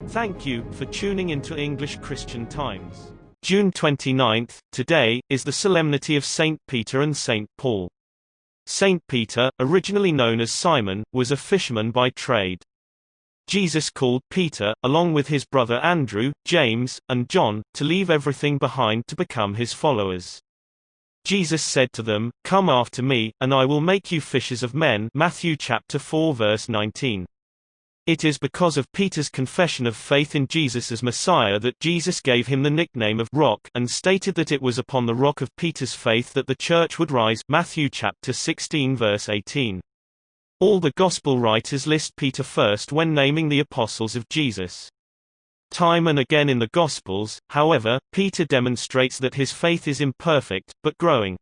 Thank you for tuning into English Christian Times. June 29th, today, is the solemnity of Saint Peter and Saint Paul. Saint Peter, originally known as Simon, was a fisherman by trade. Jesus called Peter, along with his brother Andrew, James, and John, to leave everything behind to become his followers. Jesus said to them, "Come after me, and I will make you fishers of men." Matthew chapter 4 verse 19. It is because of Peter's confession of faith in Jesus as Messiah that Jesus gave him the nickname of Rock and stated that it was upon the rock of Peter's faith that the church would rise. Matthew chapter 16 verse 18. All the gospel writers list Peter first when naming the apostles of Jesus. Time and again in the Gospels, however, Peter demonstrates that his faith is imperfect, but growing.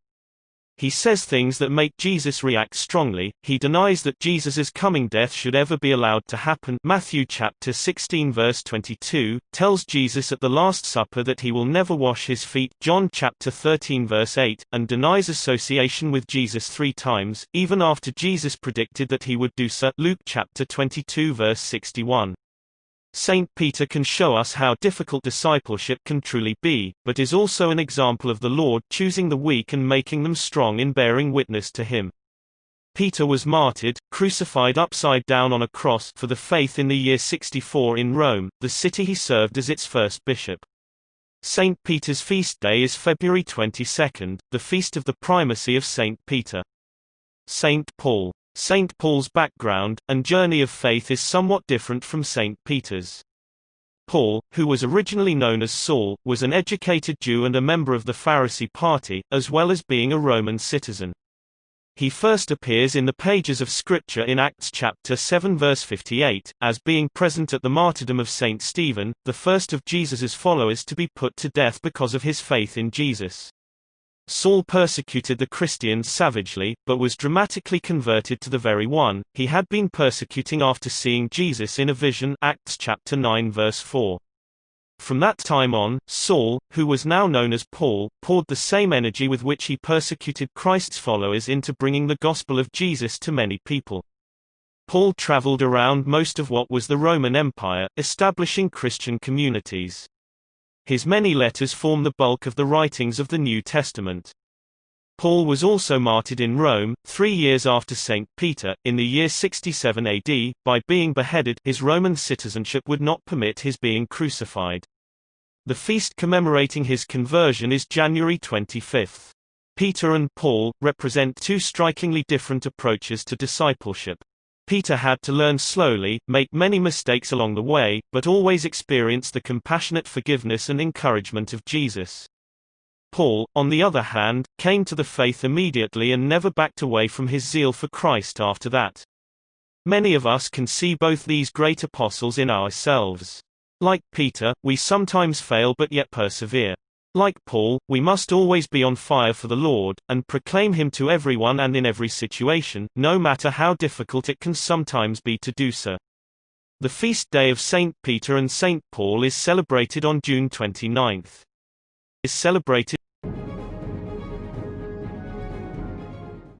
He says things that make Jesus react strongly. He denies that Jesus' coming death should ever be allowed to happen. Matthew chapter 16 verse 22, tells Jesus at the Last Supper that he will never wash his feet. John chapter 13 verse 8, and denies association with Jesus 3 times, even after Jesus predicted that he would do so. Luke chapter 22 verse 61. Saint Peter can show us how difficult discipleship can truly be, but is also an example of the Lord choosing the weak and making them strong in bearing witness to him. Peter was martyred, crucified upside down on a cross, for the faith in the year 64 in Rome, the city he served as its first bishop. Saint Peter's feast day is February 22, the feast of the primacy of Saint Peter. Saint Paul. Saint Paul's background and journey of faith is somewhat different from Saint Peter's. Paul, who was originally known as Saul, was an educated Jew and a member of the Pharisee party, as well as being a Roman citizen. He first appears in the pages of Scripture in Acts chapter 7 verse 58, as being present at the martyrdom of Saint Stephen, the first of Jesus' followers to be put to death because of his faith in Jesus. Saul persecuted the Christians savagely, but was dramatically converted to the very one he had been persecuting after seeing Jesus in a vision. Acts chapter 9 verse 4. From that time on, Saul, who was now known as Paul, poured the same energy with which he persecuted Christ's followers into bringing the gospel of Jesus to many people. Paul traveled around most of what was the Roman Empire, establishing Christian communities. His many letters form the bulk of the writings of the New Testament. Paul was also martyred in Rome, 3 years after St. Peter, in the year 67 AD, by being beheaded. His Roman citizenship would not permit his being crucified. The feast commemorating his conversion is January 25. Peter and Paul represent two strikingly different approaches to discipleship. Peter had to learn slowly, make many mistakes along the way, but always experience the compassionate forgiveness and encouragement of Jesus. Paul, on the other hand, came to the faith immediately and never backed away from his zeal for Christ after that. Many of us can see both these great apostles in ourselves. Like Peter, we sometimes fail but yet persevere. Like Paul, we must always be on fire for the Lord, and proclaim Him to everyone and in every situation, no matter how difficult it can sometimes be to do so. The feast day of Saint Peter and Saint Paul is celebrated on June 29. Is celebrated